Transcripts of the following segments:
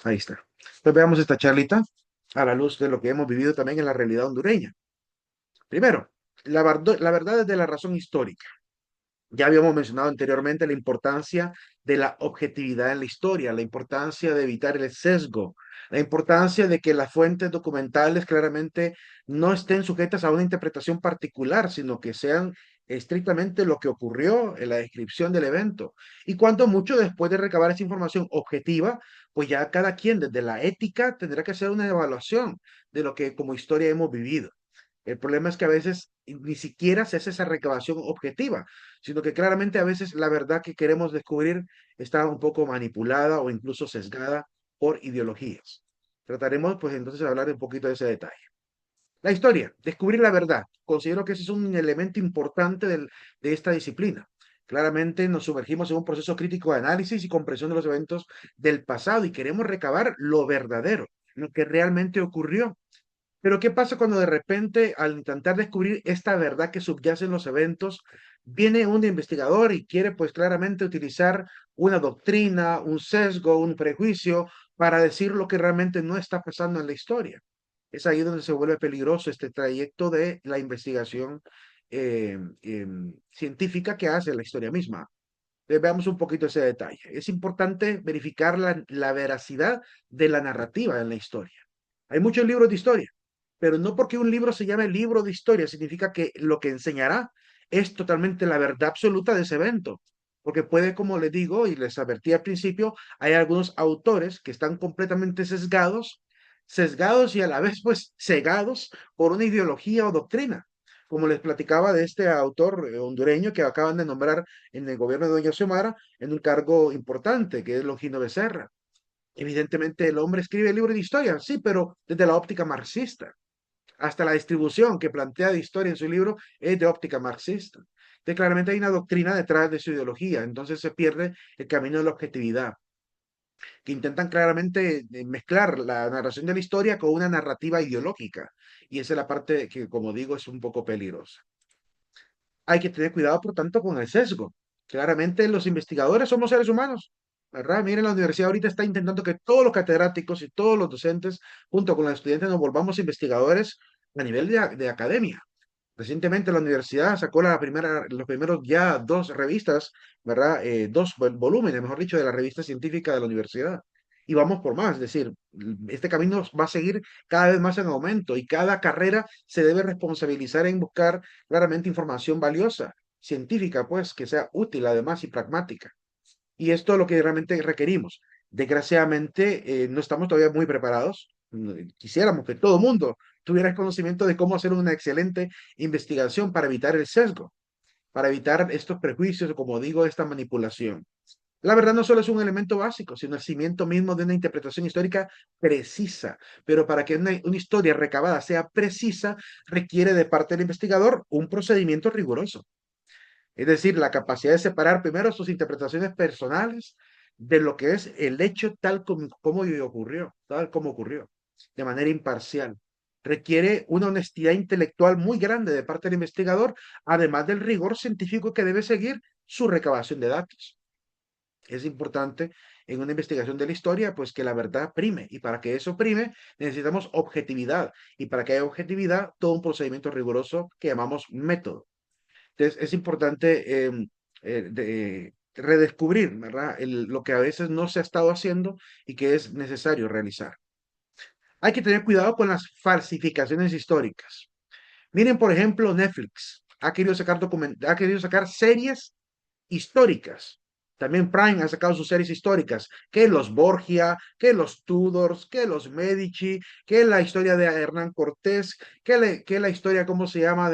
Ahí está. Entonces veamos esta charlita a la luz de lo que hemos vivido también en la realidad hondureña. Primero, la verdad es de la razón histórica. Ya habíamos mencionado anteriormente la importancia de la objetividad en la historia, la importancia de evitar el sesgo, la importancia de que las fuentes documentales claramente no estén sujetas a una interpretación particular, sino que sean estrictamente lo que ocurrió en la descripción del evento. Y cuanto mucho después de recabar esa información objetiva, pues ya cada quien desde la ética tendrá que hacer una evaluación de lo que como historia hemos vivido. El problema es que a veces ni siquiera se hace esa recabación objetiva, sino que claramente a veces la verdad que queremos descubrir está un poco manipulada o incluso sesgada por ideologías. Trataremos pues entonces de hablar un poquito de ese detalle. La historia, descubrir la verdad. Considero que ese es un elemento importante de esta disciplina. Claramente nos sumergimos en un proceso crítico de análisis y comprensión de los eventos del pasado y queremos recabar lo verdadero, lo que realmente ocurrió. Pero ¿qué pasa cuando de repente, al intentar descubrir esta verdad que subyace en los eventos, viene un investigador y quiere pues claramente utilizar una doctrina, un sesgo, un prejuicio para decir lo que realmente no está pasando en la historia? Es ahí donde se vuelve peligroso este trayecto de la investigación científica que hace la historia misma. Veamos un poquito ese detalle. Es importante verificar la veracidad de la narrativa en la historia. Hay muchos libros de historia, pero no porque un libro se llame libro de historia significa que lo que enseñará es totalmente la verdad absoluta de ese evento. Porque puede, como les digo y les advertí al principio, hay algunos autores que están completamente sesgados y a la vez pues cegados por una ideología o doctrina. Como les platicaba de este autor hondureño que acaban de nombrar en el gobierno de Doña Xiomara en un cargo importante, que es Longino Becerra. Evidentemente el hombre escribe libros de historia, sí, pero desde la óptica marxista. Hasta la distribución que plantea de historia en su libro es de óptica marxista. Entonces, claramente hay una doctrina detrás de su ideología, entonces se pierde el camino de la objetividad, que intentan claramente mezclar la narración de la historia con una narrativa ideológica. Y esa es la parte que, como digo, es un poco peligrosa. Hay que tener cuidado, por tanto, con el sesgo. Claramente los investigadores somos seres humanos, ¿verdad? Miren, la universidad ahorita está intentando que todos los catedráticos y todos los docentes, junto con los estudiantes, nos volvamos investigadores a nivel de academia. Recientemente la universidad sacó los primeros ya dos revistas, ¿verdad? Dos volúmenes, mejor dicho, de la revista científica de la universidad. Y vamos por más, es decir, este camino va a seguir cada vez más en aumento y cada carrera se debe responsabilizar en buscar claramente información valiosa, científica, pues, que sea útil además y pragmática. Y esto es lo que realmente requerimos. Desgraciadamente, no estamos todavía muy preparados. Quisiéramos que todo el mundo tuviera el conocimiento de cómo hacer una excelente investigación para evitar el sesgo, para evitar estos prejuicios, o como digo, esta manipulación. La verdad no solo es un elemento básico, sino el cimiento mismo de una interpretación histórica precisa. Pero para que una historia recabada sea precisa, requiere de parte del investigador un procedimiento riguroso. Es decir, la capacidad de separar primero sus interpretaciones personales de lo que es el hecho como ocurrió, tal como ocurrió, de manera imparcial. Requiere una honestidad intelectual muy grande de parte del investigador, además del rigor científico que debe seguir su recabación de datos. Es importante en una investigación de la historia, pues que la verdad prime. Y para que eso prime, necesitamos objetividad. Y para que haya objetividad, todo un procedimiento riguroso que llamamos método. Entonces, es importante redescubrir, ¿verdad? Lo que a veces no se ha estado haciendo y que es necesario realizar. Hay que tener cuidado con las falsificaciones históricas. Miren, por ejemplo, Netflix ha querido sacar series históricas. También Prime ha sacado sus series históricas, que los Borgia, que los Tudors, que los Medici, que la historia de Hernán Cortés, que la historia, ¿cómo se llama?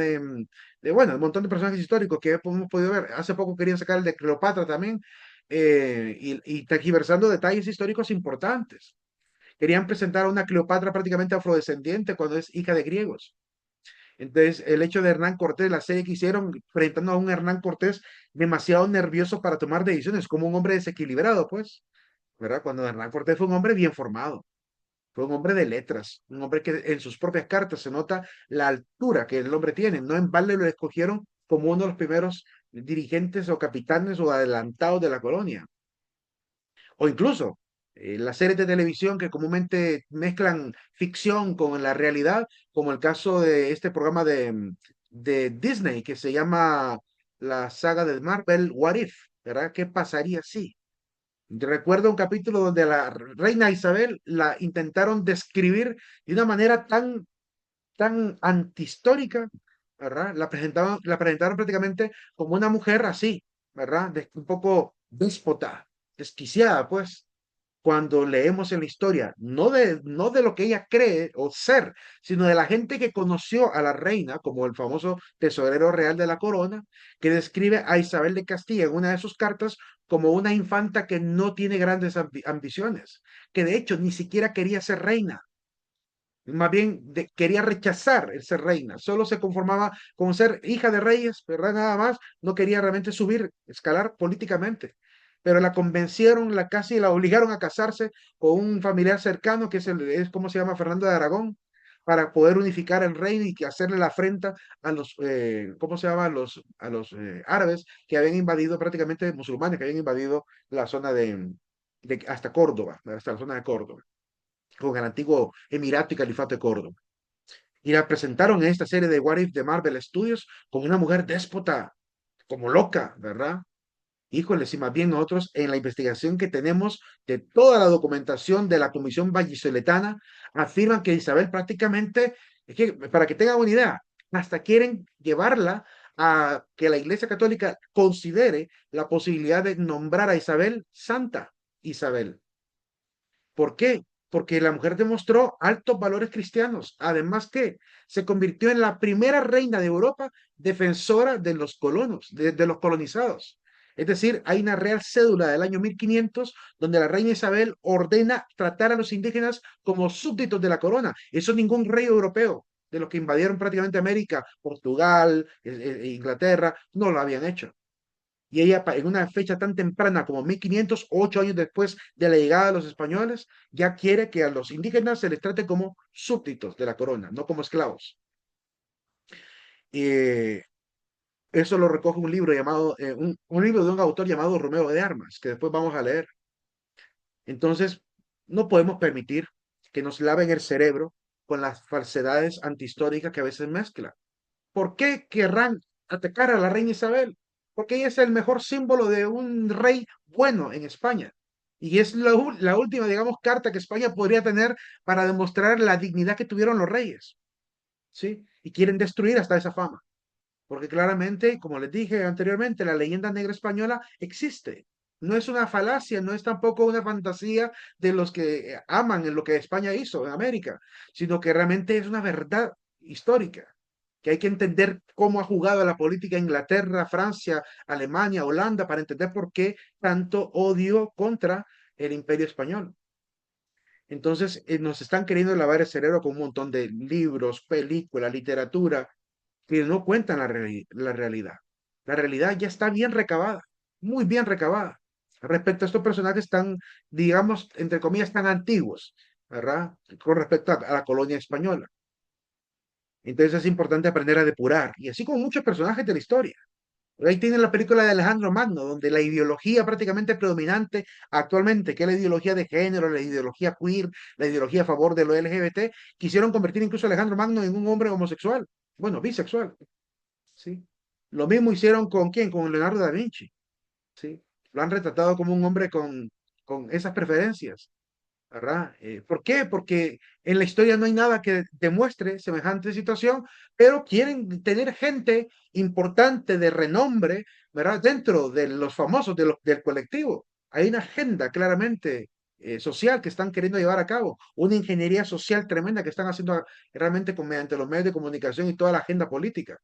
Bueno, un montón de personajes históricos que hemos podido ver. Hace poco querían sacar el de Cleopatra también, y tergiversando detalles históricos importantes. Querían presentar a una Cleopatra prácticamente afrodescendiente cuando es hija de griegos. Entonces, el hecho de Hernán Cortés, la serie que hicieron, presentando a un Hernán Cortés demasiado nervioso para tomar decisiones, como un hombre desequilibrado, pues, ¿verdad? Cuando Hernán Cortés fue un hombre bien formado, fue un hombre de letras, un hombre que en sus propias cartas se nota la altura que el hombre tiene. No en balde lo escogieron como uno de los primeros dirigentes o capitanes o adelantados de la colonia. O incluso las series de televisión que comúnmente mezclan ficción con la realidad, como el caso de este programa de Disney que se llama la saga de Marvel What If, ¿verdad? ¿Qué pasaría si? Recuerdo un capítulo donde a la reina Isabel la intentaron describir de una manera tan antihistórica, ¿verdad? La presentaron prácticamente como una mujer así, ¿verdad? Un poco déspota, desquiciada, pues, cuando leemos en la historia, no de lo que ella cree o ser, sino de la gente que conoció a la reina, como el famoso tesorero real de la corona, que describe a Isabel de Castilla en una de sus cartas como una infanta que no tiene grandes ambiciones, que de hecho ni siquiera quería ser reina, más bien quería rechazar el ser reina, solo se conformaba con ser hija de reyes, ¿verdad? Nada más, no quería realmente subir, escalar políticamente. Pero la convencieron, casi la obligaron a casarse con un familiar cercano, que es como se llama Fernando de Aragón, para poder unificar el reino y que hacerle la afrenta a los, ¿cómo se llama? A los árabes que habían invadido, prácticamente musulmanes, que habían invadido la zona de hasta Córdoba, hasta la zona de Córdoba con el antiguo Emirato y Califato de Córdoba. Y la presentaron en esta serie de What If de Marvel Studios como una mujer déspota, como loca, ¿verdad? Híjole, si más bien nosotros en la investigación que tenemos de toda la documentación de la Comisión Vallisoletana afirman que Isabel prácticamente, es que para que tengan una idea, hasta quieren llevarla a que la Iglesia Católica considere la posibilidad de nombrar a Isabel Santa Isabel. ¿Por qué? Porque la mujer demostró altos valores cristianos. Además que se convirtió en la primera reina de Europa defensora de los colonos, de los colonizados. Es decir, hay una real cédula del año 1500 donde la reina Isabel ordena tratar a los indígenas como súbditos de la corona. Eso ningún rey europeo de los que invadieron prácticamente América, Portugal, Inglaterra, no lo habían hecho. Y ella, en una fecha tan temprana como 1500, 8 años después de la llegada de los españoles, ya quiere que a los indígenas se les trate como súbditos de la corona, no como esclavos. Y eso lo recoge un libro llamado, un libro de un autor llamado Romeo de Armas, que después vamos a leer. Entonces, no podemos permitir que nos laven el cerebro con las falsedades antihistóricas que a veces mezclan. ¿Por qué querrán atacar a la reina Isabel? Porque ella es el mejor símbolo de un rey bueno en España. Y es la última, digamos, carta que España podría tener para demostrar la dignidad que tuvieron los reyes. ¿Sí? Y quieren destruir hasta esa fama. Porque claramente, como les dije anteriormente, la leyenda negra española existe. No es una falacia, no es tampoco una fantasía de los que aman en lo que España hizo en América, sino que realmente es una verdad histórica, que hay que entender cómo ha jugado la política Inglaterra, Francia, Alemania, Holanda, para entender por qué tanto odio contra el imperio español. Entonces, nos están queriendo lavar el cerebro con un montón de libros, películas, literatura, que no cuentan la realidad. La realidad ya está bien recabada, muy bien recabada, respecto a estos personajes tan, digamos, entre comillas, tan antiguos, ¿verdad? Con respecto a la colonia española. Entonces es importante aprender a depurar, y así como muchos personajes de la historia. Ahí tienen la película de Alejandro Magno, donde la ideología prácticamente predominante actualmente, que es la ideología de género, la ideología queer, la ideología a favor de lo LGBT, quisieron convertir incluso a Alejandro Magno en un hombre homosexual, bueno, bisexual. ¿Sí? Lo mismo hicieron con quién, con Leonardo da Vinci, ¿sí? Lo han retratado como un hombre con esas preferencias, ¿verdad? ¿Por qué? Porque en la historia no hay nada que demuestre semejante situación, pero quieren tener gente importante de renombre, ¿verdad? Dentro de los famosos del colectivo. Hay una agenda claramente social que están queriendo llevar a cabo, una ingeniería social tremenda que están haciendo realmente mediante los medios de comunicación y toda la agenda política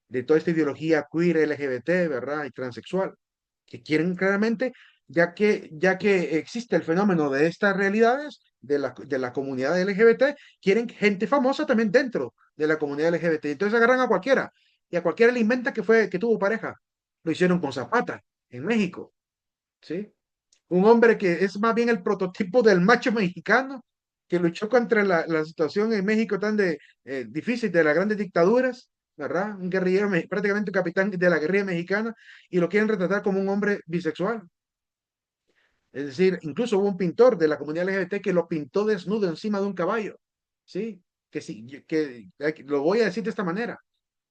de toda esta ideología queer, LGBT, ¿verdad? Y transexual, que quieren claramente, ya que existe el fenómeno de estas realidades de la comunidad LGBT, quieren gente famosa también dentro de la comunidad LGBT. Entonces agarran a cualquiera y a cualquiera le inventa que tuvo pareja. Lo hicieron con Zapata en México, ¿sí? Un hombre que es más bien el prototipo del macho mexicano que luchó contra la situación en México tan difícil de las grandes dictaduras, ¿verdad? Un guerrillero, prácticamente un capitán de la guerrilla mexicana, y lo quieren retratar como un hombre bisexual. Es decir, incluso hubo un pintor de la comunidad LGBT que lo pintó desnudo encima de un caballo, ¿sí? Que si, lo voy a decir de esta manera,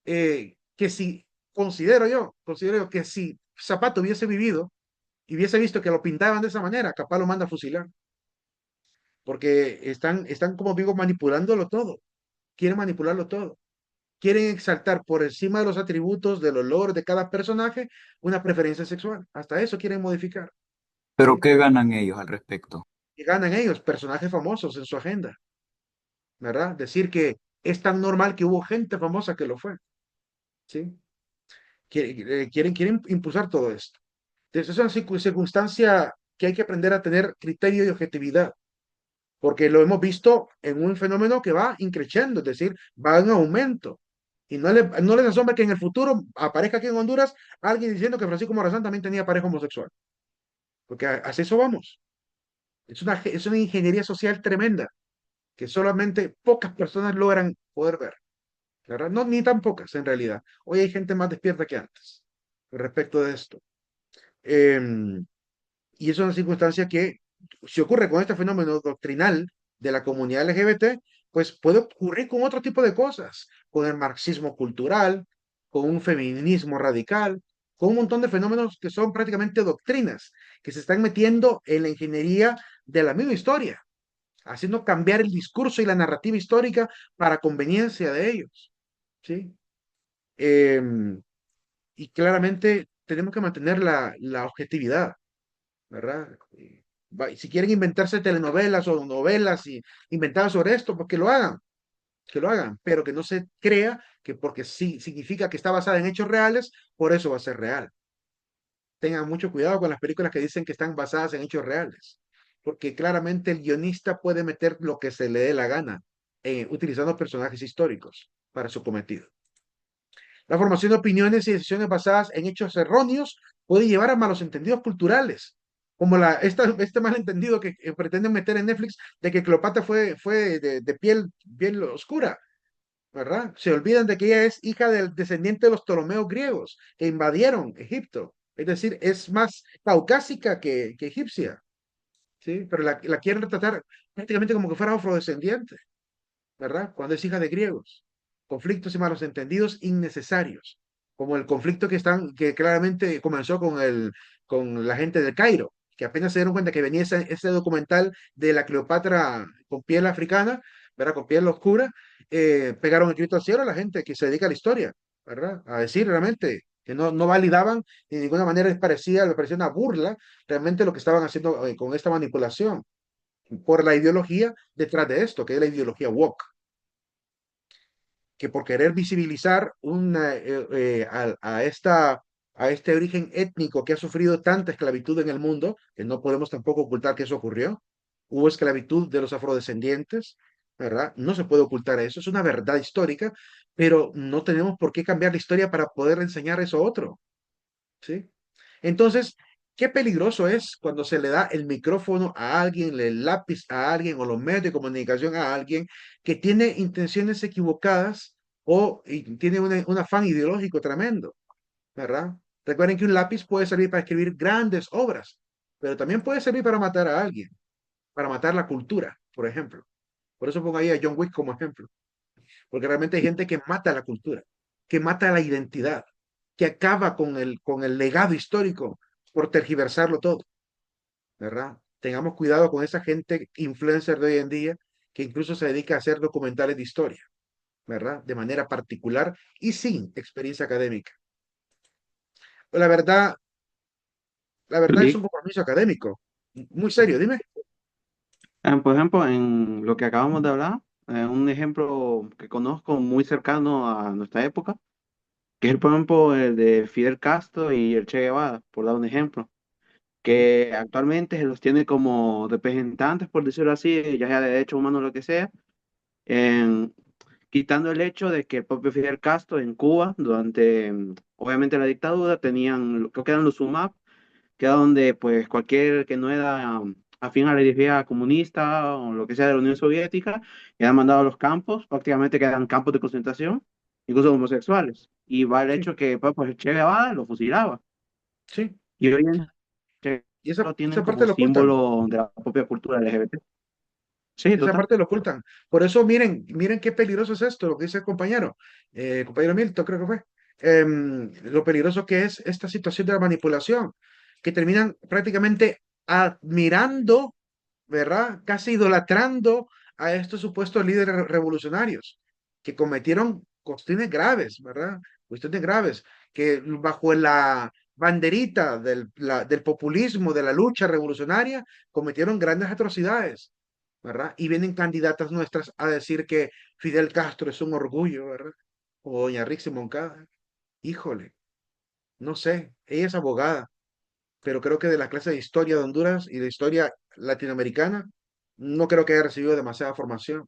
que si considero yo que si Zapato hubiese vivido y hubiese visto que lo pintaban de esa manera, capaz lo manda a fusilar, porque están como digo, manipulándolo todo, quieren manipularlo todo, quieren exaltar por encima de los atributos, de los logros de cada personaje, una preferencia sexual, hasta eso quieren modificar, Pero ¿sí? ¿qué ganan ellos al respecto? Y ganan ellos, personajes famosos en su agenda, ¿verdad? Decir que es tan normal que hubo gente famosa que lo fue, ¿sí? Quieren impulsar todo esto. Entonces, es una circunstancia que hay que aprender a tener criterio y objetividad, porque lo hemos visto en un fenómeno que va increciendo, es decir, va en aumento. Y no les asombra que en el futuro aparezca aquí en Honduras alguien diciendo que Francisco Morazán también tenía pareja homosexual, porque así eso vamos. Es una ingeniería social tremenda que solamente pocas personas logran poder ver, ¿verdad? No, ni tan pocas en realidad. Hoy hay gente más despierta que antes respecto de esto. Em, Y es una circunstancia que, si ocurre con este fenómeno doctrinal de la comunidad LGBT, pues puede ocurrir con otro tipo de cosas, con el marxismo cultural, con un feminismo radical, con un montón de fenómenos que son prácticamente doctrinas, que se están metiendo en la ingeniería de la misma historia, haciendo cambiar el discurso y la narrativa histórica para conveniencia de ellos, ¿sí? Em, y claramente tenemos que mantener la objetividad, ¿verdad? Y si quieren inventarse telenovelas o novelas y inventadas sobre esto, pues que lo hagan, pero que no se crea que porque sí significa que está basada en hechos reales, por eso va a ser real. Tengan mucho cuidado con las películas que dicen que están basadas en hechos reales, porque claramente el guionista puede meter lo que se le dé la gana, utilizando personajes históricos para su cometido. La formación de opiniones y decisiones basadas en hechos erróneos puede llevar a malos entendidos culturales, como este malentendido que pretenden meter en Netflix de que Cleopatra fue de piel oscura, ¿verdad? Se olvidan de que ella es hija del descendiente de los Ptolomeos griegos que invadieron Egipto. Es decir, es más caucásica que egipcia, ¿sí? Pero la quieren retratar prácticamente como que fuera afrodescendiente, ¿verdad? Cuando es hija de griegos. Conflictos y malos entendidos innecesarios, como el conflicto que claramente comenzó con la gente del Cairo, que apenas se dieron cuenta que venía ese documental de la Cleopatra con piel africana, ¿verdad? Con piel oscura, pegaron el grito al cielo a la gente que se dedica a la historia, ¿verdad? A decir realmente que no validaban de ninguna manera les parecía una burla realmente lo que estaban haciendo con esta manipulación por la ideología detrás de esto, que es la ideología woke, que por querer visibilizar a este origen étnico que ha sufrido tanta esclavitud en el mundo, que no podemos tampoco ocultar que eso ocurrió, hubo esclavitud de los afrodescendientes, ¿verdad? No se puede ocultar eso, es una verdad histórica, pero no tenemos por qué cambiar la historia para poder enseñar eso a otro, ¿sí? Entonces, qué peligroso es cuando se le da el micrófono a alguien, el lápiz a alguien o los medios de comunicación a alguien que tiene intenciones equivocadas y tiene un afán ideológico tremendo, ¿verdad? Recuerden que un lápiz puede servir para escribir grandes obras, pero también puede servir para matar a alguien, para matar la cultura, por ejemplo. Por eso pongo ahí a John Wick como ejemplo, porque realmente hay gente que mata la cultura, que mata la identidad, que acaba con el legado histórico por tergiversarlo todo, ¿verdad? Tengamos cuidado con esa gente influencer de hoy en día que incluso se dedica a hacer documentales de historia, ¿verdad? De manera particular y sin experiencia académica. La la verdad es Sí. un compromiso académico, muy serio, dime. Por ejemplo, en lo que acabamos de hablar, un ejemplo que conozco muy cercano a nuestra época, que es, por ejemplo, el de Fidel Castro y el Che Guevara, por dar un ejemplo, Sí, que actualmente se los tiene como representantes, por decirlo así, ya sea de derechos humanos o lo que sea, en- quitando el hecho de que el propio Fidel Castro en Cuba, durante obviamente la dictadura, tenían, creo que eran los UMAP, que era donde pues cualquier que no era afín a la ideología comunista o lo que sea de la Unión Soviética, eran mandados a los campos, prácticamente que eran campos de concentración, incluso homosexuales. Y va el sí, hecho que pues, el Che Guevara lo fusilaba. sí. Y hoy en Y lo esa tienen parte como lo ocultan. símbolo de la propia cultura LGBT. Sí, Esa total. parte lo ocultan. Por eso, miren, miren qué peligroso es esto, lo que dice el compañero Milton, creo que fue. Lo peligroso que es esta situación de la manipulación, que terminan prácticamente admirando, ¿verdad? Casi idolatrando a estos supuestos líderes revolucionarios que cometieron cuestiones graves, ¿verdad? Cuestiones graves, que bajo la banderita del populismo, de la lucha revolucionaria, cometieron grandes atrocidades, ¿verdad? Y vienen candidatas nuestras a decir que Fidel Castro es un orgullo, ¿verdad? O doña Rixi Moncada. Híjole, no sé, ella es abogada, pero creo que de la clase de historia de Honduras y de historia latinoamericana, no creo que haya recibido demasiada formación,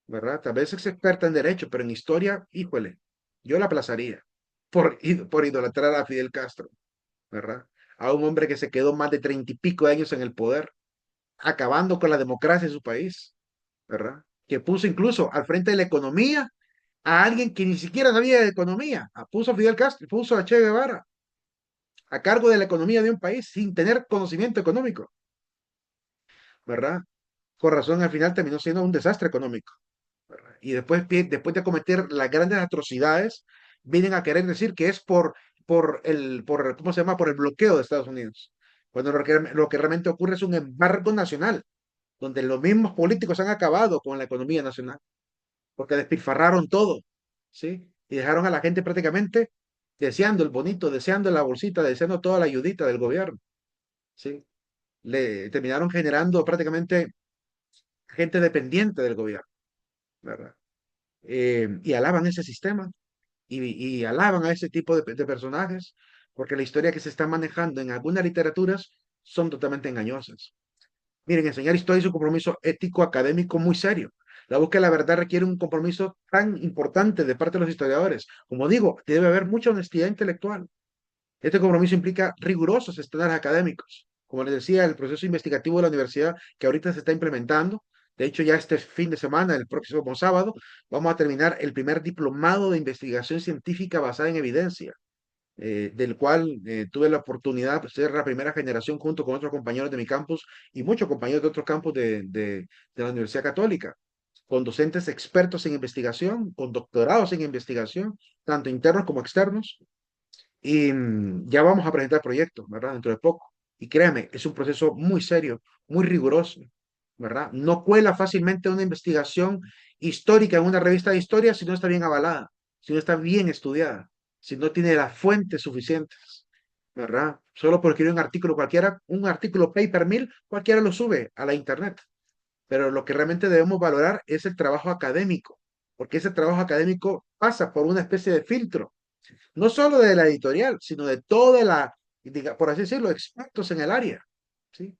¿verdad? Tal vez es experta en derecho, pero en historia, híjole, yo la aplazaría por idolatrar a Fidel Castro, ¿verdad? A un hombre que se quedó más de 30 y pico de años en el poder, acabando con la democracia en su país, ¿verdad? Que puso incluso al frente de la economía a alguien que ni siquiera sabía de economía, puso a Fidel Castro, puso a Che Guevara a cargo de la economía de un país sin tener conocimiento económico, ¿verdad? Con razón, al final terminó siendo un desastre económico, ¿verdad? Y después, después de cometer las grandes atrocidades, vienen a querer decir que es ¿cómo se llama? Por el bloqueo de Estados Unidos. Cuando lo que realmente ocurre es un embargo nacional, donde los mismos políticos han acabado con la economía nacional, porque despilfarraron todo, ¿sí? Y dejaron a la gente prácticamente deseando el bonito, deseando la bolsita, deseando toda la ayudita del gobierno, ¿sí? Le terminaron generando prácticamente gente dependiente del gobierno, ¿verdad? Y alaban ese sistema y alaban a ese tipo de personajes, porque la historia que se está manejando en algunas literaturas son totalmente engañosas. Miren, enseñar historia es un compromiso ético académico muy serio. La búsqueda de la verdad requiere un compromiso tan importante de parte de los historiadores. Como digo, debe haber mucha honestidad intelectual. Este compromiso implica rigurosos estándares académicos. Como les decía, el proceso investigativo de la universidad que ahorita se está implementando, de hecho ya este fin de semana, el próximo sábado, vamos a terminar el primer diplomado de investigación científica basada en evidencia, del cual tuve la oportunidad de ser la primera generación junto con otros compañeros de mi campus y muchos compañeros de otros campus de la Universidad Católica, con docentes expertos en investigación, con doctorados en investigación, tanto internos como externos, y ya vamos a presentar proyectos, ¿verdad? Dentro de poco. Y créame, es un proceso muy serio, muy riguroso, ¿verdad? No cuela fácilmente una investigación histórica en una revista de historia si no está bien avalada, si no está bien estudiada, si no tiene las fuentes suficientes, ¿verdad? Solo por escribir un artículo cualquiera, un artículo paper mill, cualquiera lo sube a la internet. Pero lo que realmente debemos valorar es el trabajo académico, porque ese trabajo académico pasa por una especie de filtro no solo de la editorial, sino de toda por así decirlo, expertos en el área, ¿sí?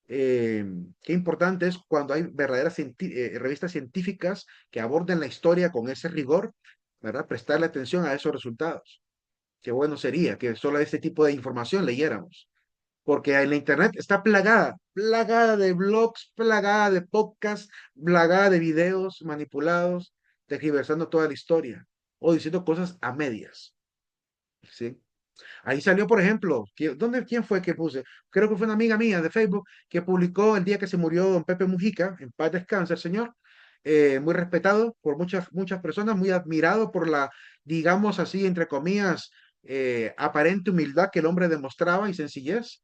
Qué importante es cuando hay verdaderas revistas científicas que aborden la historia con ese rigor, ¿verdad? Prestarle atención a esos resultados. Qué bueno sería que solo ese tipo de información leyéramos, porque en la internet está plagada, plagada de blogs, plagada de podcasts, plagada de videos manipulados, tergiversando toda la historia o diciendo cosas a medias, ¿sí? Ahí salió, por ejemplo, quién fue que puse? Creo que fue una amiga mía de Facebook que publicó el día que se murió don Pepe Mujica, en paz descanse el señor, muy respetado por muchas personas, muy admirado por la, digamos así, entre comillas, aparente humildad que el hombre demostraba y sencillez.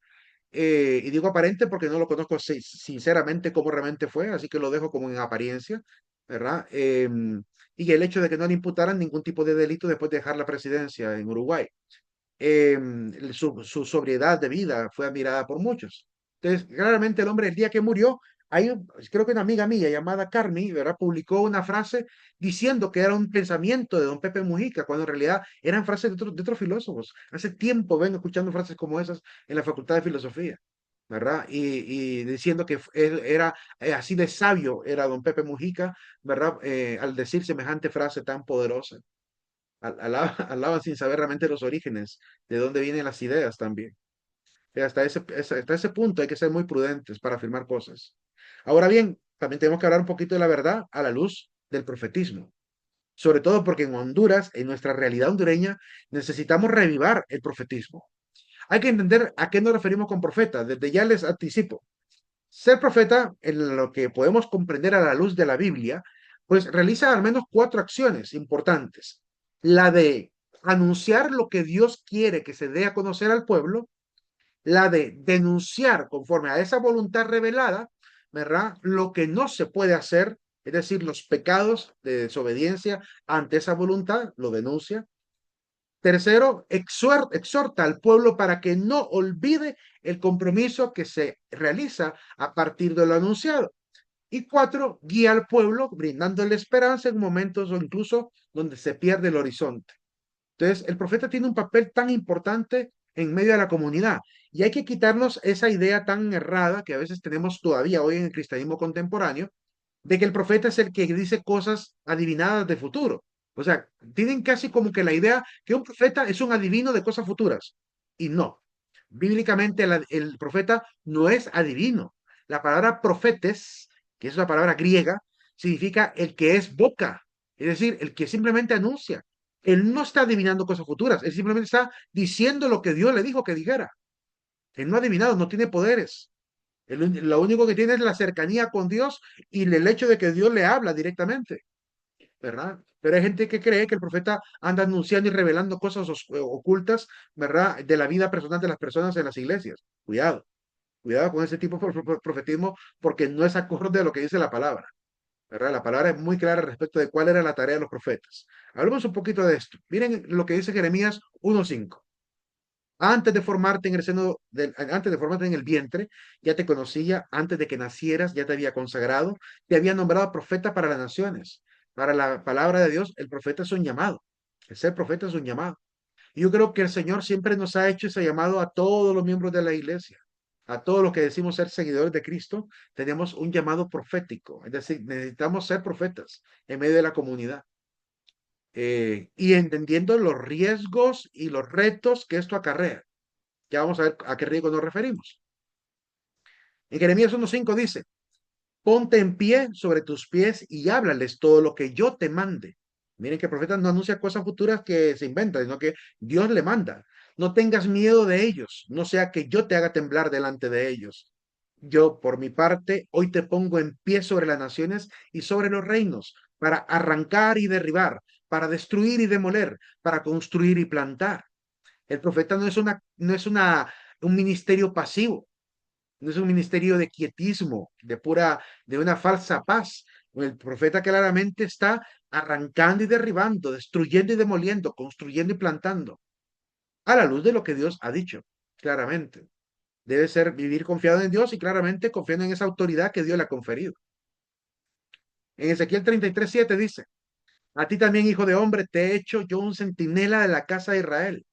Y digo aparente porque no lo conozco sinceramente cómo realmente fue, así que lo dejo como en apariencia, ¿verdad? Y el hecho de que no le imputaran ningún tipo de delito después de dejar la presidencia en Uruguay su sobriedad de vida fue admirada por muchos. Entonces, claramente el hombre, el día que murió, creo que una amiga mía llamada Carmi, ¿verdad? Publicó una frase diciendo que era un pensamiento de don Pepe Mujica, cuando en realidad eran frases de otros filósofos. Hace tiempo vengo escuchando frases como esas en la Facultad de Filosofía. ¿Verdad? Y diciendo que él era así de sabio, era don Pepe Mujica, ¿verdad? Al decir semejante frase tan poderosa. Alaban sin saber realmente los orígenes, de dónde vienen las ideas también. Hasta ese punto hay que ser muy prudentes para afirmar cosas. Ahora bien, también tenemos que hablar un poquito de la verdad a la luz del profetismo. Sobre todo porque en Honduras, en nuestra realidad hondureña, necesitamos revivar el profetismo. Hay que entender a qué nos referimos con profeta. Desde ya les anticipo. Ser profeta, en lo que podemos comprender a la luz de la Biblia, pues realiza al menos cuatro acciones importantes. La de anunciar lo que Dios quiere que se dé a conocer al pueblo, la de denunciar conforme a esa voluntad revelada, ¿verdad? Lo que no se puede hacer, es decir, los pecados de desobediencia ante esa voluntad, lo denuncia. Tercero, exhorta al pueblo para que no olvide el compromiso que se realiza a partir de lo anunciado. Y cuatro, guía al pueblo brindándole esperanza en momentos o incluso donde se pierde el horizonte. Entonces, el profeta tiene un papel tan importante en medio de la comunidad y hay que quitarnos esa idea tan errada que a veces tenemos todavía hoy en el cristianismo contemporáneo de que el profeta es el que dice cosas adivinadas de futuro. O sea, tienen casi como que la idea que un profeta es un adivino de cosas futuras. Y no. Bíblicamente el profeta no es adivino. La palabra profetes, que es una palabra griega, significa el que es boca, es decir, el que simplemente anuncia. Él no está adivinando cosas futuras, él simplemente está diciendo lo que Dios le dijo que dijera. Él no ha adivinado, no tiene poderes. Lo único que tiene es la cercanía con Dios y el hecho de que Dios le habla directamente, ¿verdad? Pero hay gente que cree que el profeta anda anunciando y revelando cosas ocultas, ¿verdad? De la vida personal de las personas en las iglesias. Cuidado, cuidado con ese tipo de profetismo porque no es acorde a lo que dice la palabra, ¿verdad? La palabra es muy clara respecto de cuál era la tarea de los profetas. Hablemos un poquito de esto. Miren lo que dice Jeremías 1:5. Antes de formarte en el vientre, ya te conocía, antes de que nacieras, ya te había consagrado, te había nombrado profeta para las naciones. Para la palabra de Dios, el profeta es un llamado. El ser profeta es un llamado. Y yo creo que el Señor siempre nos ha hecho ese llamado a todos los miembros de la iglesia, a todos los que decimos ser seguidores de Cristo, tenemos un llamado profético. Es decir, necesitamos ser profetas en medio de la comunidad. Y entendiendo los riesgos y los retos que esto acarrea. Ya vamos a ver a qué riesgo nos referimos. En Jeremías 1:5 dice, ponte en pie sobre tus pies y háblales todo lo que yo te mande. Miren que el profeta no anuncia cosas futuras que se inventan, sino que Dios le manda. No tengas miedo de ellos, no sea que yo te haga temblar delante de ellos. Yo, por mi parte, hoy te pongo en pie sobre las naciones y sobre los reinos, para arrancar y derribar, para destruir y demoler, para construir y plantar. El profeta no es un ministerio pasivo, no es un ministerio de quietismo, de una falsa paz. El profeta claramente está arrancando y derribando, destruyendo y demoliendo, construyendo y plantando, a la luz de lo que Dios ha dicho, claramente. Debe ser vivir confiado en Dios y claramente confiando en esa autoridad que Dios le ha conferido. En Ezequiel 33:7 dice, a ti también, hijo de hombre, te he hecho yo un centinela de la casa de Israel,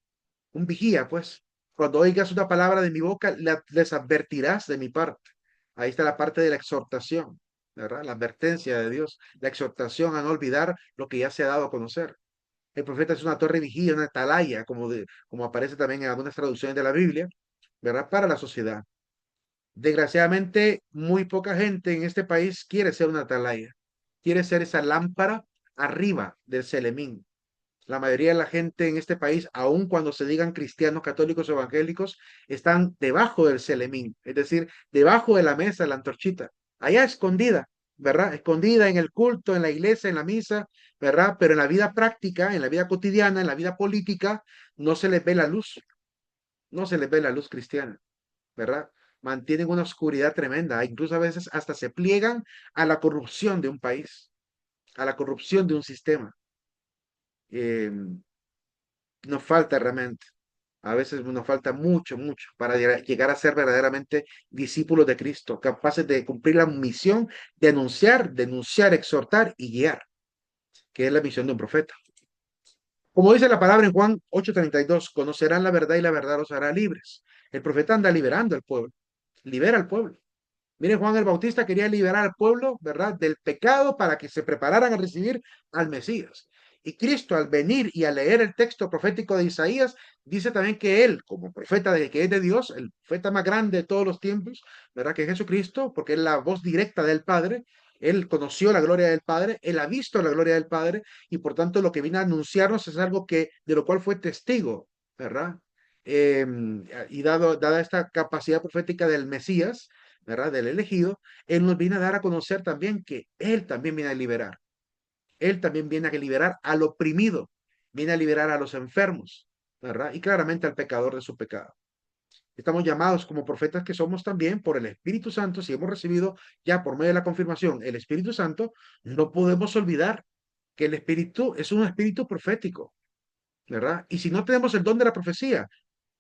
un vigía, pues. Cuando oigas una palabra de mi boca, les advertirás de mi parte. Ahí está la parte de la exhortación, ¿verdad? La advertencia de Dios, la exhortación a no olvidar lo que ya se ha dado a conocer. El profeta es una torre vigía, una atalaya, como aparece también en algunas traducciones de la Biblia, ¿verdad? Para la sociedad. Desgraciadamente, muy poca gente en este país quiere ser una atalaya, quiere ser esa lámpara arriba del Selemín. La mayoría de la gente en este país, aun cuando se digan cristianos, católicos o evangélicos, están debajo del Selemín, es decir, debajo de la mesa, de la antorchita, allá escondida, ¿verdad? Escondida en el culto, en la iglesia, en la misa, ¿verdad? Pero en la vida práctica, en la vida cotidiana, en la vida política, no se les ve la luz, no se les ve la luz cristiana, ¿verdad? Mantienen una oscuridad tremenda, incluso a veces hasta se pliegan a la corrupción de un país, a la corrupción de un sistema. Eh, nos falta realmente. A veces nos falta mucho, mucho para llegar a ser verdaderamente discípulos de Cristo, capaces de cumplir la misión de anunciar, denunciar, exhortar y guiar, que es la misión de un profeta. Como dice la palabra en Juan 8:32, conocerán la verdad y la verdad los hará libres. El profeta anda liberando al pueblo, libera al pueblo. Miren, Juan el Bautista quería liberar al pueblo, ¿verdad?, del pecado para que se prepararan a recibir al Mesías. Y Cristo, al venir y al leer el texto profético de Isaías, dice también que él, como profeta de que es de Dios, el profeta más grande de todos los tiempos, ¿verdad?, que es Jesucristo, porque es la voz directa del Padre, él conoció la gloria del Padre, él ha visto la gloria del Padre, y por tanto lo que viene a anunciarnos es algo de lo cual fue testigo, ¿verdad? y dada esta capacidad profética del Mesías, ¿verdad? Del elegido, Él nos viene a dar a conocer también que Él también viene a liberar. Él también viene a liberar al oprimido, viene a liberar a los enfermos, ¿verdad? Y claramente al pecador de su pecado. Estamos llamados como profetas que somos también por el Espíritu Santo, si hemos recibido ya por medio de la confirmación el Espíritu Santo, no podemos olvidar que el Espíritu es un espíritu profético, ¿verdad? Y si no tenemos el don de la profecía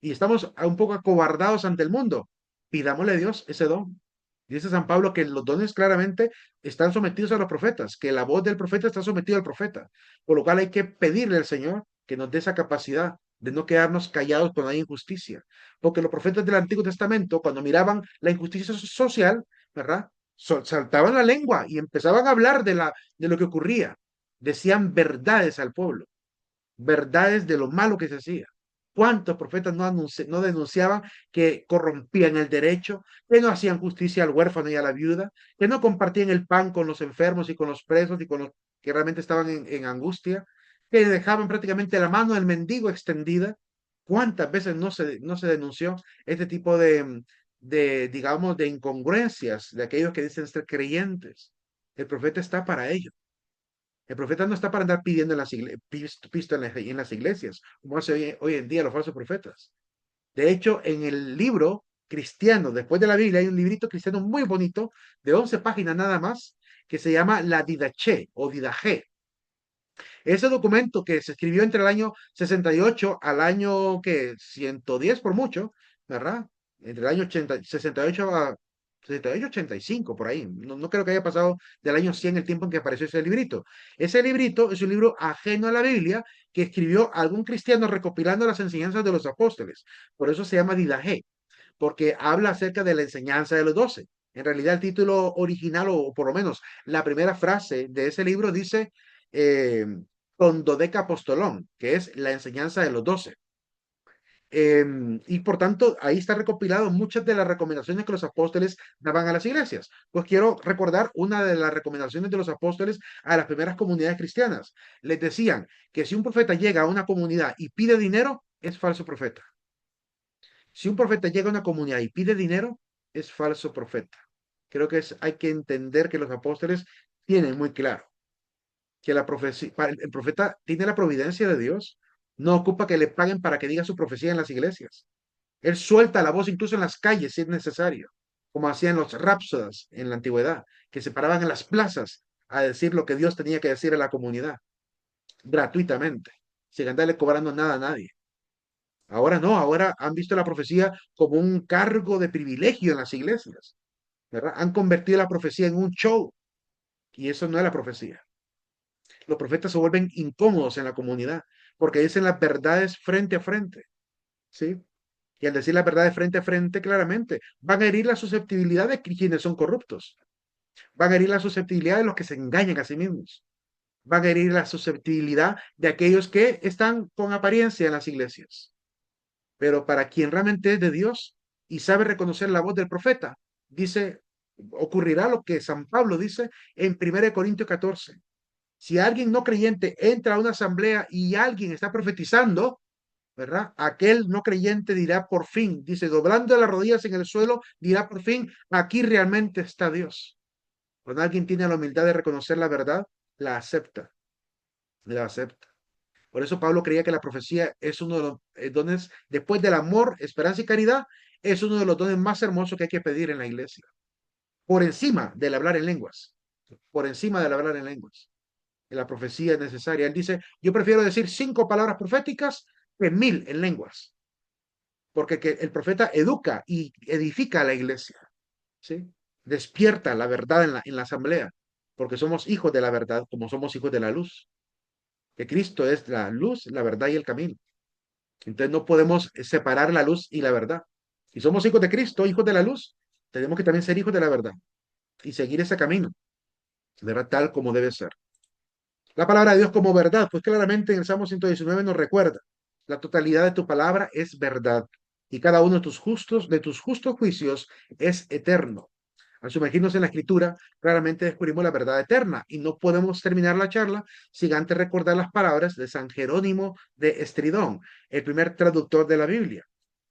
y estamos un poco acobardados ante el mundo, pidámosle a Dios ese don. Dice San Pablo que los dones claramente están sometidos a los profetas, que la voz del profeta está sometida al profeta, por lo cual hay que pedirle al Señor que nos dé esa capacidad de no quedarnos callados cuando hay injusticia, porque los profetas del Antiguo Testamento, cuando miraban la injusticia social, ¿verdad? Saltaban la lengua y empezaban a hablar de lo que ocurría, decían verdades al pueblo, verdades de lo malo que se hacía. ¿Cuántos profetas no denunciaban que corrompían el derecho, que no hacían justicia al huérfano y a la viuda, que no compartían el pan con los enfermos y con los presos y con los que realmente estaban en angustia, que dejaban prácticamente la mano del mendigo extendida? ¿Cuántas veces no se denunció este tipo digamos, de incongruencias de aquellos que dicen ser creyentes? El profeta está para ello. El profeta no está para andar pidiendo pisto en las iglesias, como hace hoy en día los falsos profetas. De hecho, en el libro cristiano, después de la Biblia, hay un librito cristiano muy bonito, de 11 páginas nada más, que se llama la Didaché o Didaché. Ese documento que se escribió entre el año 68 al año que 110 por mucho, ¿verdad? Entre el año 68 a 68, 85, por ahí. No creo que haya pasado del año 100 el tiempo en que apareció ese librito. Ese librito es un libro ajeno a la Biblia que escribió algún cristiano recopilando las enseñanzas de los apóstoles. Por eso se llama Didaché, porque habla acerca de la enseñanza de los 12. En realidad el título original, o por lo menos la primera frase de ese libro dice eh, con dodeca apostolón, que es la enseñanza de los 12. Y por tanto, ahí está recopilado muchas de las recomendaciones que los apóstoles daban a las iglesias. Pues quiero recordar una de las recomendaciones de los apóstoles a las primeras comunidades cristianas. Les decían que si un profeta llega a una comunidad y pide dinero, es falso profeta. Si un profeta llega a una comunidad y pide dinero, es falso profeta. Creo que hay que entender que los apóstoles tienen muy claro que la profecía, el profeta tiene la providencia de Dios, no ocupa que le paguen para que diga su profecía en las iglesias. Él suelta la voz incluso en las calles si es necesario, como hacían los rapsodas en la antigüedad, que se paraban en las plazas a decir lo que Dios tenía que decir a la comunidad, gratuitamente, sin andarle cobrando nada a nadie. Ahora no, ahora han visto la profecía como un cargo de privilegio en las iglesias, ¿verdad? Han convertido la profecía en un show y eso no es la profecía. Los profetas se vuelven incómodos en la comunidad porque dicen las verdades frente a frente, ¿sí? Y al decir las verdades frente a frente, claramente, van a herir la susceptibilidad de quienes son corruptos. Van a herir la susceptibilidad de los que se engañan a sí mismos. Van a herir la susceptibilidad de aquellos que están con apariencia en las iglesias. Pero para quien realmente es de Dios y sabe reconocer la voz del profeta, dice, ocurrirá lo que San Pablo dice en 1 Corintios 14. Si alguien no creyente entra a una asamblea y alguien está profetizando, ¿verdad? Aquel no creyente dirá por fin, dice, doblando las rodillas en el suelo, dirá por fin, aquí realmente está Dios. Cuando alguien tiene la humildad de reconocer la verdad, la acepta, la acepta. Por eso Pablo creía que la profecía es uno de los dones, después del amor, esperanza y caridad, es uno de los dones más hermosos que hay que pedir en la iglesia. Por encima del hablar en lenguas. Por encima del hablar en lenguas. La profecía es necesaria. Él dice, yo prefiero decir 5 palabras proféticas que 1000 en lenguas. Porque el profeta educa y edifica a la iglesia. ¿Sí? Despierta la verdad en la asamblea. Porque somos hijos de la verdad, como somos hijos de la luz. Que Cristo es la luz, la verdad y el camino. Entonces no podemos separar la luz y la verdad. Si somos hijos de Cristo, hijos de la luz, tenemos que también ser hijos de la verdad y seguir ese camino, ¿verdad? Tal como debe ser. La palabra de Dios como verdad, pues claramente en el Salmo 119 nos recuerda, la totalidad de tu palabra es verdad y cada uno de tus justos juicios es eterno. Al sumergirnos en la escritura, claramente descubrimos la verdad eterna y no podemos terminar la charla sin antes recordar las palabras de San Jerónimo de Estridón, el primer traductor de la Biblia.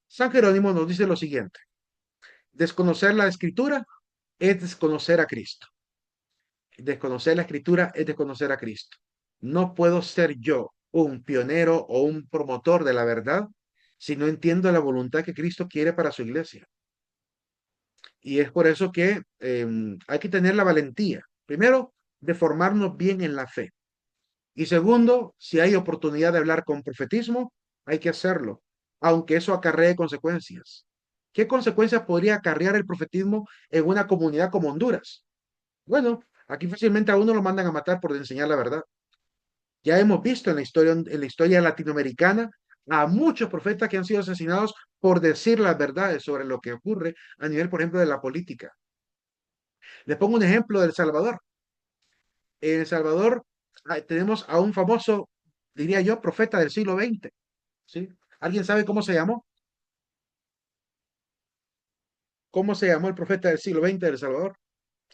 San Jerónimo nos dice lo siguiente: desconocer la escritura es desconocer a Cristo. Desconocer la escritura es desconocer a Cristo. No puedo ser yo un pionero o un promotor de la verdad si no entiendo la voluntad que Cristo quiere para su iglesia. Y es por eso que hay que tener la valentía, primero, de formarnos bien en la fe. Y segundo, si hay oportunidad de hablar con profetismo, hay que hacerlo, aunque eso acarree consecuencias. ¿Qué consecuencias podría acarrear el profetismo en una comunidad como Honduras? Bueno, aquí fácilmente a uno lo mandan a matar por enseñar la verdad. Ya hemos visto en la historia latinoamericana a muchos profetas que han sido asesinados por decir las verdades sobre lo que ocurre a nivel, por ejemplo, de la política. Les pongo un ejemplo de El Salvador. En El Salvador tenemos a un famoso, diría yo, profeta del siglo XX. ¿Sí? ¿Alguien sabe cómo se llamó? ¿Cómo se llamó el profeta del siglo XX de El Salvador?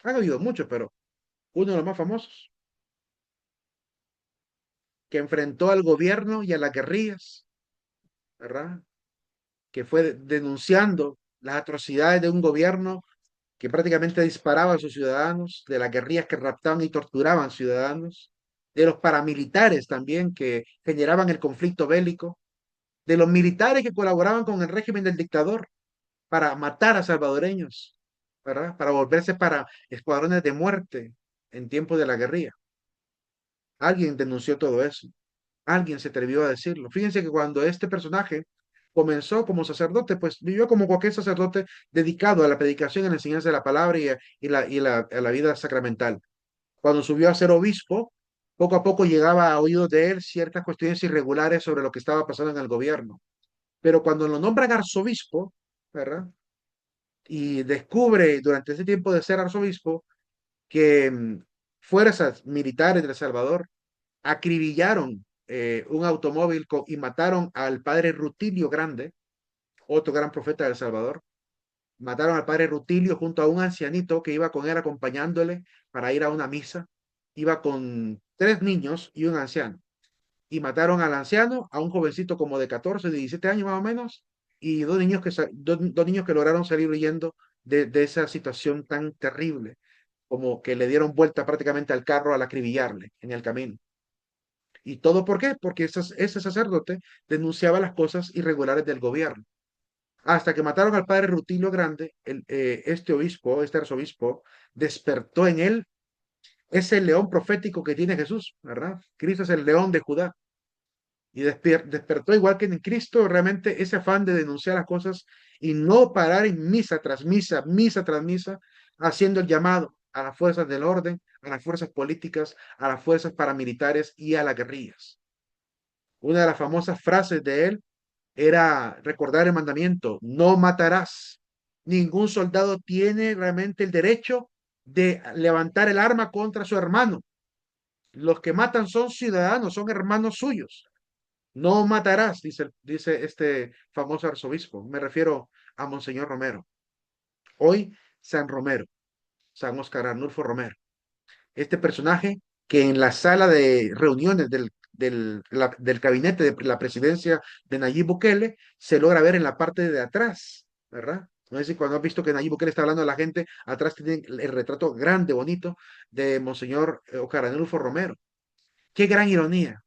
Han habido muchos, pero uno de los más famosos, que enfrentó al gobierno y a las guerrillas, ¿verdad? Que fue denunciando las atrocidades de un gobierno que prácticamente disparaba a sus ciudadanos, de las guerrillas que raptaban y torturaban ciudadanos, de los paramilitares también que generaban el conflicto bélico, de los militares que colaboraban con el régimen del dictador para matar a salvadoreños, ¿verdad? Para volverse para escuadrones de muerte en tiempos de la guerrilla. Alguien denunció todo eso. Alguien se atrevió a decirlo. Fíjense que cuando este personaje comenzó como sacerdote, pues vivió como cualquier sacerdote dedicado a la predicación y a la enseñanza de la palabra a la vida sacramental. Cuando subió a ser obispo, poco a poco llegaba a oídos de él ciertas cuestiones irregulares sobre lo que estaba pasando en el gobierno. Pero cuando lo nombran arzobispo, ¿verdad? Y descubre durante ese tiempo de ser arzobispo que fuerzas militares de El Salvador acribillaron un automóvil y mataron al padre Rutilio Grande, otro gran profeta de El Salvador. Mataron al padre Rutilio junto a un ancianito que iba con él acompañándole para ir a una misa. Iba con tres niños y un anciano. Y mataron al anciano, a un jovencito como de 14, 17 años más o menos, y dos niños que lograron salir huyendo de esa situación tan terrible, como que le dieron vuelta prácticamente al carro al acribillarle en el camino. ¿Y todo por qué? Porque ese sacerdote denunciaba las cosas irregulares del gobierno. Hasta que mataron al padre Rutilio Grande, este obispo, este arzobispo, despertó en él ese león profético que tiene Jesús, ¿verdad? Cristo es el león de Judá. Y despertó igual que en Cristo realmente ese afán de denunciar las cosas y no parar en misa tras misa, misa tras misa, haciendo el llamado a las fuerzas del orden, a las fuerzas políticas, a las fuerzas paramilitares y a las guerrillas. Una de las famosas frases de él era recordar el mandamiento: no matarás. Ningún soldado tiene realmente el derecho de levantar el arma contra su hermano. Los que matan son ciudadanos, son hermanos suyos. No matarás, dice este famoso arzobispo. Me refiero a Monseñor Romero. Hoy, San Romero, San Óscar Arnulfo Romero. Este personaje que en la sala de reuniones del gabinete de la presidencia de Nayib Bukele se logra ver en la parte de atrás, ¿verdad? No sé si cuando has visto que Nayib Bukele está hablando a la gente, atrás tiene el retrato grande, bonito, de Monseñor Óscar Arnulfo Romero. Qué gran ironía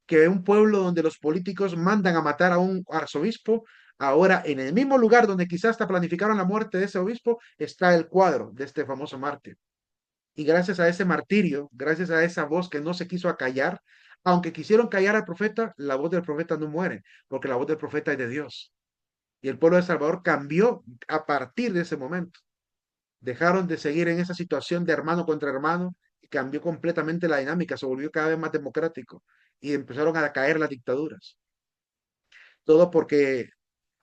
que un pueblo donde los políticos mandan a matar a un arzobispo, ahora en el mismo lugar donde quizás hasta planificaron la muerte de ese obispo, está el cuadro de este famoso mártir. Y gracias a ese martirio, gracias a esa voz que no se quiso acallar, aunque quisieron callar al profeta, la voz del profeta no muere, porque la voz del profeta es de Dios. Y el pueblo de Salvador cambió a partir de ese momento. Dejaron de seguir en esa situación de hermano contra hermano y cambió completamente la dinámica, se volvió cada vez más democrático y empezaron a caer las dictaduras. Todo porque,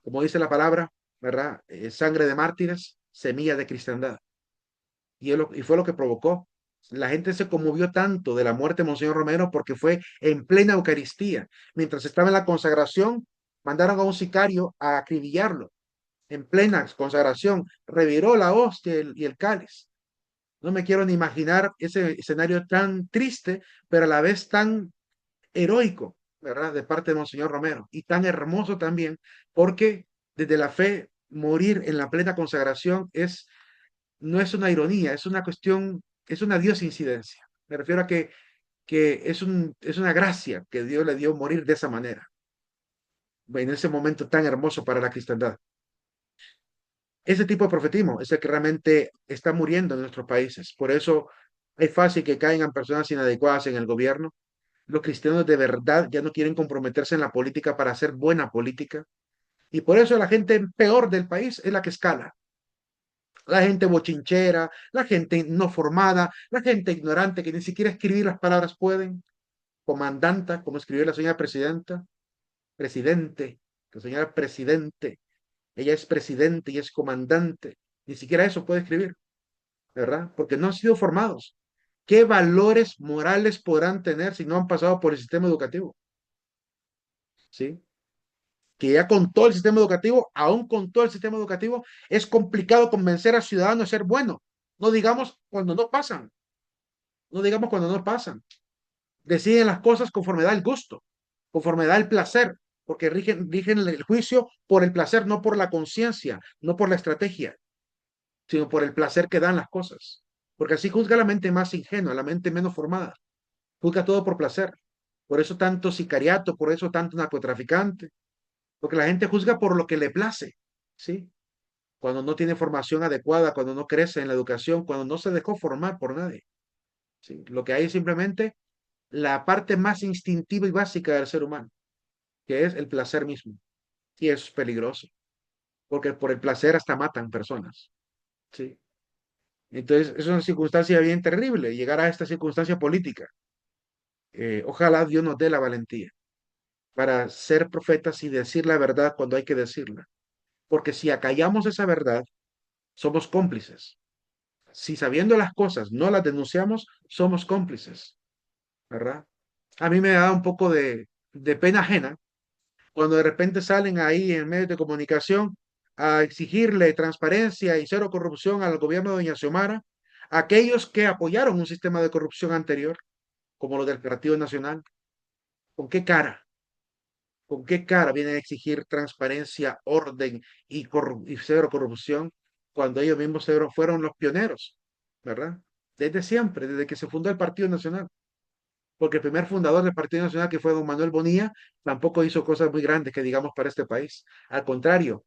como dice la palabra, ¿verdad? Sangre de mártires, semilla de cristiandad. Y fue lo que provocó. La gente se conmovió tanto de la muerte de Monseñor Romero porque fue en plena Eucaristía. Mientras estaba en la consagración, mandaron a un sicario a acribillarlo. En plena consagración, reviró la hostia y el cáliz. No me quiero ni imaginar ese escenario tan triste, pero a la vez tan heroico, ¿verdad? De parte de Monseñor Romero. Y tan hermoso también, porque desde la fe, morir en la plena consagración no es una ironía, es una cuestión, es una diosa-incidencia. Me refiero a que es una gracia que Dios le dio morir de esa manera, en ese momento tan hermoso para la cristiandad. Ese tipo de profetismo es el que realmente está muriendo en nuestros países. Por eso es fácil que caigan personas inadecuadas en el gobierno. Los cristianos de verdad ya no quieren comprometerse en la política para hacer buena política. Y por eso la gente peor del país es la que escala. La gente bochinchera, la gente no formada, la gente ignorante que ni siquiera escribir las palabras pueden. Comandanta, como escribió la señora presidenta, presidente, la señora presidente. Ella es presidente y es comandante. Ni siquiera eso puede escribir, ¿verdad? Porque no han sido formados. ¿Qué valores morales podrán tener si no han pasado por el sistema educativo? ¿Sí? Que ya con todo el sistema educativo, aún con todo el sistema educativo, es complicado convencer a ciudadanos de ser bueno. No digamos cuando no pasan, no digamos cuando no pasan. Deciden las cosas conforme da el gusto, conforme da el placer, porque rigen el juicio por el placer, no por la conciencia, no por la estrategia, sino por el placer que dan las cosas. Porque así juzga la mente más ingenua, la mente menos formada. Juzga todo por placer. Por eso tanto sicariato, por eso tanto narcotraficante, porque la gente juzga por lo que le place, ¿sí? Cuando no tiene formación adecuada, cuando no crece en la educación, cuando no se dejó formar por nadie, ¿sí? Lo que hay es simplemente la parte más instintiva y básica del ser humano, que es el placer mismo. Y eso es peligroso, porque por el placer hasta matan personas, ¿sí? Entonces, es una circunstancia bien terrible, llegar a esta circunstancia política. Ojalá Dios nos dé la valentía para ser profetas y decir la verdad cuando hay que decirla. Porque si acallamos esa verdad, somos cómplices. Si sabiendo las cosas no las denunciamos, somos cómplices, ¿verdad? A mí me da un poco de pena ajena cuando de repente salen ahí en medios de comunicación a exigirle transparencia y cero corrupción al gobierno de Doña Xiomara, aquellos que apoyaron un sistema de corrupción anterior, como los del Partido Nacional. ¿Con qué cara? ¿Con qué cara vienen a exigir transparencia, orden y cero corrupción cuando ellos mismos fueron los pioneros, ¿verdad? Desde siempre, desde que se fundó el Partido Nacional. Porque el primer fundador del Partido Nacional, que fue don Manuel Bonilla, tampoco hizo cosas muy grandes que digamos para este país. Al contrario,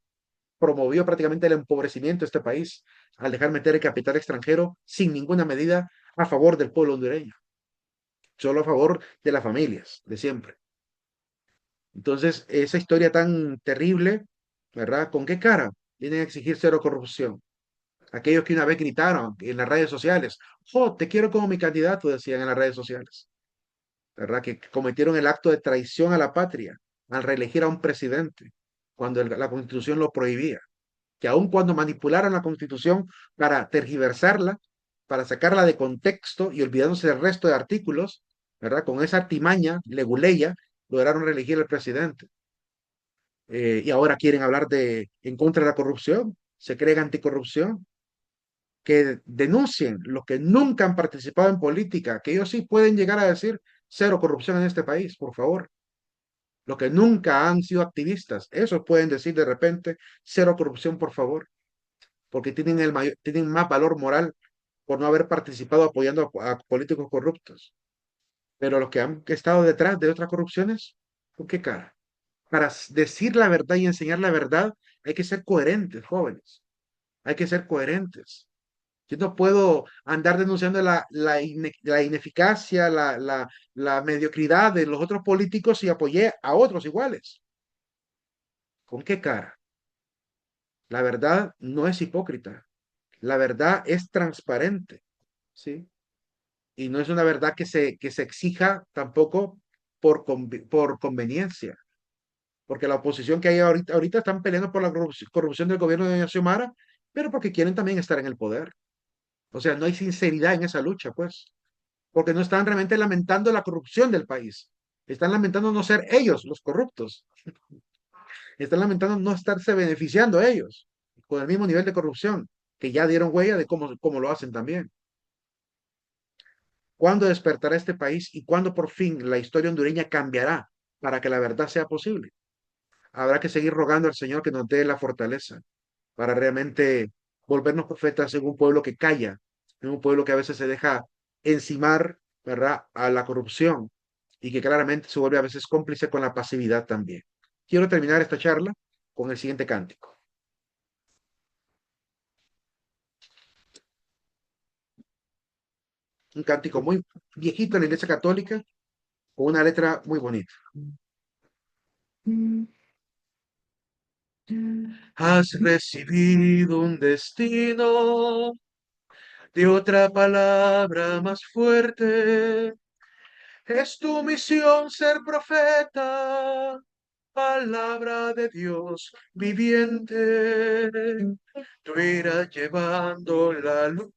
promovió prácticamente el empobrecimiento de este país al dejar meter el capital extranjero sin ninguna medida a favor del pueblo hondureño, solo a favor de las familias de siempre. Entonces, esa historia tan terrible, ¿verdad? ¿Con qué cara vienen a exigir cero corrupción? Aquellos que una vez gritaron en las redes sociales, oh, te quiero como mi candidato, decían en las redes sociales, ¿verdad? Que cometieron el acto de traición a la patria al reelegir a un presidente cuando la Constitución lo prohibía. Que aun cuando manipularon la Constitución para tergiversarla, para sacarla de contexto y olvidándose del resto de artículos, ¿verdad? Con esa artimaña leguleya, lograron reelegir al presidente. Y ahora quieren hablar en contra de la corrupción, se creen anticorrupción, que denuncien los que nunca han participado en política, que ellos sí pueden llegar a decir cero corrupción en este país, por favor. Los que nunca han sido activistas, esos pueden decir de repente cero corrupción, por favor, porque tienen más valor moral por no haber participado apoyando a políticos corruptos. Pero los que han estado detrás de otras corrupciones, ¿con qué cara? Para decir la verdad y enseñar la verdad, hay que ser coherentes, jóvenes. Hay que ser coherentes. Yo no puedo andar denunciando la ineficacia, la mediocridad de los otros políticos y apoyé a otros iguales. ¿Con qué cara? La verdad no es hipócrita. La verdad es transparente, ¿sí? Y no es una verdad que se exija tampoco por conveniencia. Porque la oposición que hay ahorita están peleando por la corrupción del gobierno de Doña Xiomara, pero porque quieren también estar en el poder. O sea, no hay sinceridad en esa lucha, pues, porque no están realmente lamentando la corrupción del país. Están lamentando no ser ellos los corruptos. Están lamentando no estarse beneficiando ellos con el mismo nivel de corrupción, que ya dieron huella de cómo lo hacen también. ¿Cuándo despertará este país y cuándo por fin la historia hondureña cambiará para que la verdad sea posible? Habrá que seguir rogando al Señor que nos dé la fortaleza para realmente volvernos profetas en un pueblo que calla, en un pueblo que a veces se deja encimar, ¿verdad?, a la corrupción y que claramente se vuelve a veces cómplice con la pasividad también. Quiero terminar esta charla con el siguiente cántico. Un cántico muy viejito en la Iglesia Católica, con una letra muy bonita. Has recibido un destino de otra palabra más fuerte. Es tu misión ser profeta, palabra de Dios viviente. Tú irás llevando la luz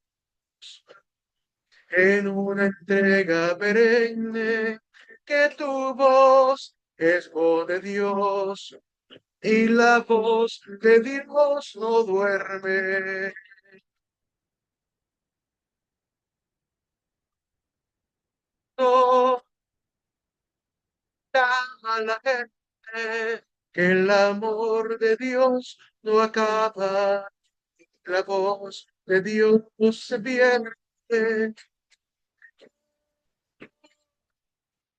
en una entrega perenne, que tu voz es voz de Dios y la voz de Dios no duerme. No a la gente que el amor de Dios no acaba, la voz de Dios se pierde.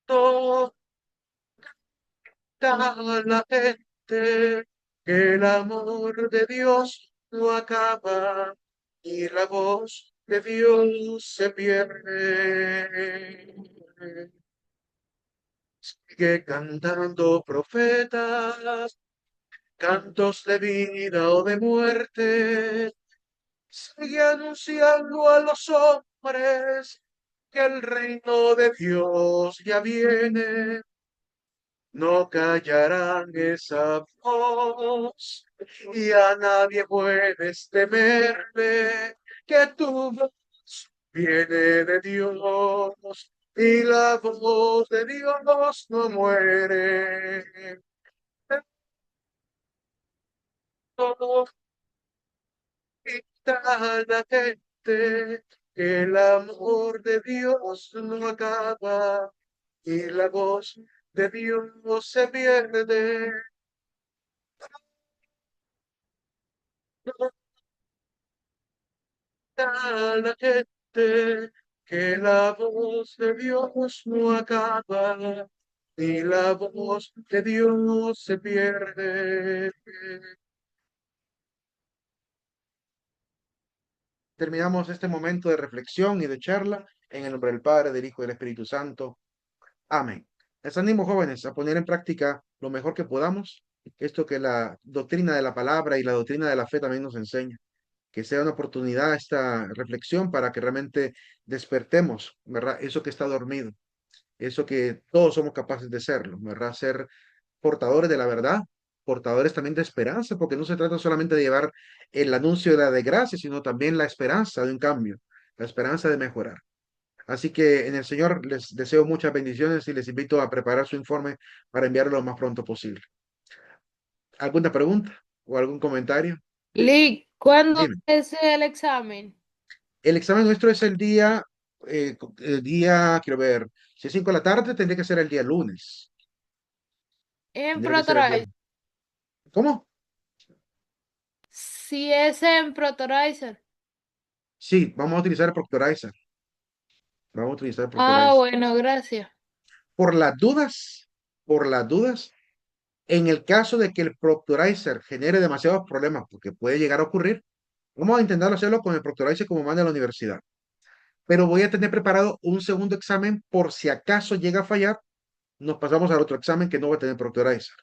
No a la gente que el amor de Dios no acaba y la voz de Dios se pierde. Sigue cantando profetas, cantos de vida o de muerte. Sigue anunciando a los hombres que el reino de Dios ya viene. No callarán esa voz y a nadie puedes temerle, que tu voz viene de Dios y la voz de Dios no muere. No grita la gente que el amor de Dios no acaba y la voz de Dios se pierde. No grita la gente que la voz de Dios no acaba y la voz de Dios se pierde. Terminamos este momento de reflexión y de charla en el nombre del Padre, del Hijo y del Espíritu Santo. Amén. Les animo, jóvenes, a poner en práctica lo mejor que podamos esto que la doctrina de la palabra y la doctrina de la fe también nos enseña. Que sea una oportunidad esta reflexión para que realmente despertemos, ¿verdad? Eso que está dormido, eso que todos somos capaces de serlo, ¿verdad? Ser portadores de la verdad, portadores también de esperanza, porque no se trata solamente de llevar el anuncio de la desgracia, sino también la esperanza de un cambio, la esperanza de mejorar. Así que en el Señor les deseo muchas bendiciones y les invito a preparar su informe para enviarlo lo más pronto posible. ¿Alguna pregunta o algún comentario? Lee, ¿cuándo Dime. es el examen? El examen nuestro es quiero ver, si es 5 de la tarde, tendría que ser el día lunes. En Tendría que ser el día. Protorizer. ¿Cómo? Si es en Protorizer. Sí, vamos a utilizar el Proctorizer. Vamos a utilizar el Ah, Proctorizer. bueno, gracias. Por las dudas, por las dudas, en el caso de que el Proctorizer genere demasiados problemas, porque puede llegar a ocurrir, vamos a intentar hacerlo con el Proctorizer como manda la universidad. Pero voy a tener preparado un segundo examen por si acaso llega a fallar, nos pasamos al otro examen que no va a tener Proctorizer.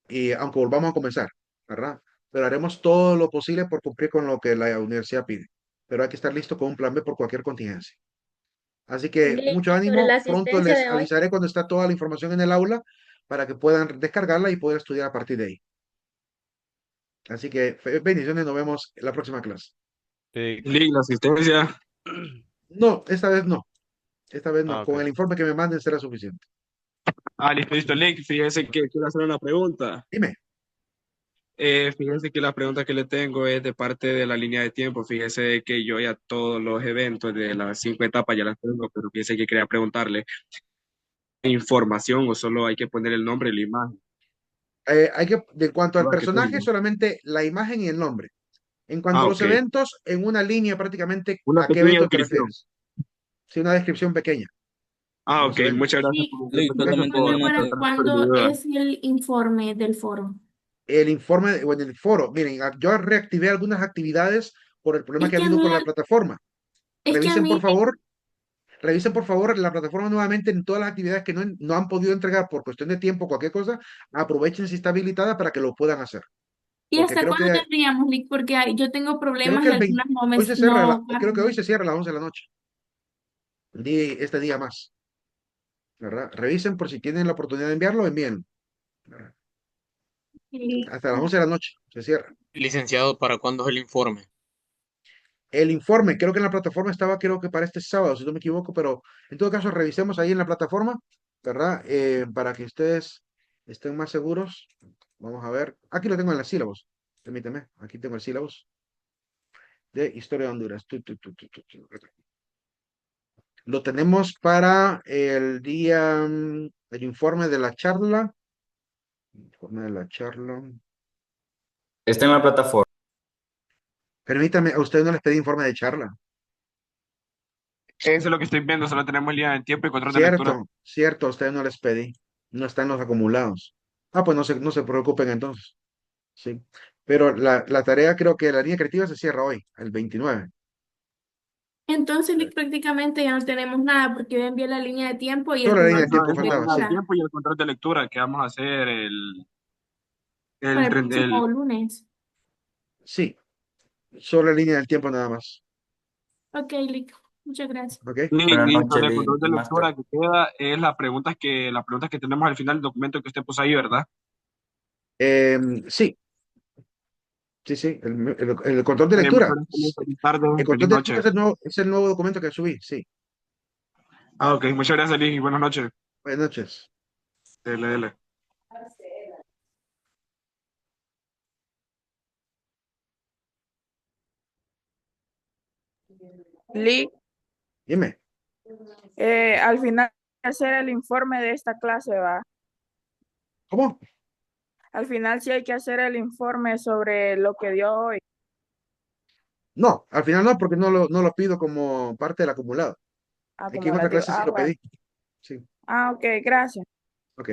Y aunque volvamos a comenzar, ¿verdad? Pero haremos todo lo posible por cumplir con lo que la universidad pide. Pero hay que estar listo con un plan B por cualquier contingencia. Así que Ley, mucho sobre ánimo. la Pronto asistencia les de hoy. avisaré cuando está toda la información en el aula para que puedan descargarla y poder estudiar a partir de ahí. Así que bendiciones, nos vemos en la próxima clase. Link, la asistencia. No, esta vez no. Esta vez no. Ah, Con ok. el informe que me manden será suficiente. Listo, listo, Link. Fíjese que quiero hacer una pregunta. Dime. Fíjese que la pregunta que le tengo es de parte de la línea de tiempo. Fíjese que yo ya todos los eventos de las 5 etapas ya las tengo, pero fíjese que quería preguntarle información o solo hay que poner el nombre y la imagen. De cuanto al ¿A qué personaje, tengo? solamente la imagen y el nombre. En cuanto a los Ok. eventos, en una línea prácticamente, Una ¿a qué pequeña evento te descripción. refieres? Sí, una descripción pequeña de los Ok, muchas eventos. gracias Sí, por Luis, yo ¿Ok? también por tenía una contestar pregunta. mi ¿Cuándo duda. es el informe del foro? El informe o en el foro. Miren, yo reactivé algunas actividades por el problema Es que ha que a habido mí, con la plataforma. es que a Revisen, por mí, favor, revisen, por favor, la plataforma nuevamente en todas las actividades que no han podido entregar por cuestión de tiempo, cualquier cosa. Aprovechen si está habilitada para que lo puedan hacer. ¿y Porque hasta cuándo tendríamos, Lick? Porque yo tengo creo problemas que y algunas no me, hoy se cierra, no creo que hoy cargan. se cierra a las 11 de la noche. Este día más, ¿verdad? Revisen por si tienen la oportunidad de enviarlo, envíenlo. ¿Verdad? Sí. Hasta las 11 de la noche se cierra. Licenciado, ¿para cuándo es el informe? El informe, creo que en la plataforma estaba, creo que para este sábado, si no me equivoco, pero en todo caso revisemos ahí en la plataforma, ¿verdad? Para que ustedes estén más seguros. Vamos a ver. Aquí lo tengo en las sílabos. Permíteme, aquí tengo el sílabos de Historia de Honduras. Lo tenemos para el día, el informe de la charla. Informe de la charla. Está en la plataforma. Permítame, a ustedes no les pedí informe de charla. Eso es lo que estoy viendo, solo tenemos línea de tiempo y control de lectura. Cierto, cierto, a ustedes no les pedí. No están los acumulados. Ah, pues no se preocupen entonces. Sí. Pero la tarea creo que la línea creativa se cierra hoy, el 29. Entonces, Lick, prácticamente ya no tenemos nada porque yo envié la línea de tiempo y el Solo la línea de control tiempo Ajá, esa de es la faltaba, línea de sí. lectura tiempo y el control de lectura que vamos a hacer para el, el tren- próximo lunes. Sí, solo la línea del tiempo nada más. Ok, Lick, muchas gracias. ¿Ok? Buenas y noches, sobre el Lee control de y Master. lectura que queda es las preguntas que tenemos al final del documento que usted puso ahí, ¿verdad? Sí, sí, sí. El control de lectura. Muchas gracias, feliz tarde, El feliz control de lectura noche. es el nuevo documento que subí, sí. Ok, muchas gracias, Liz, y buenas noches. Buenas noches. Dele, dele. Lee, Dime, al final hacer el informe de esta clase, va. ¿cómo? Al final sí hay que hacer el informe sobre lo que dio hoy. No, al final no, porque no lo pido como parte del acumulado. Aquí en otra Acumulativo. clase sí lo Bueno. pedí. Sí, Ok, gracias. ok.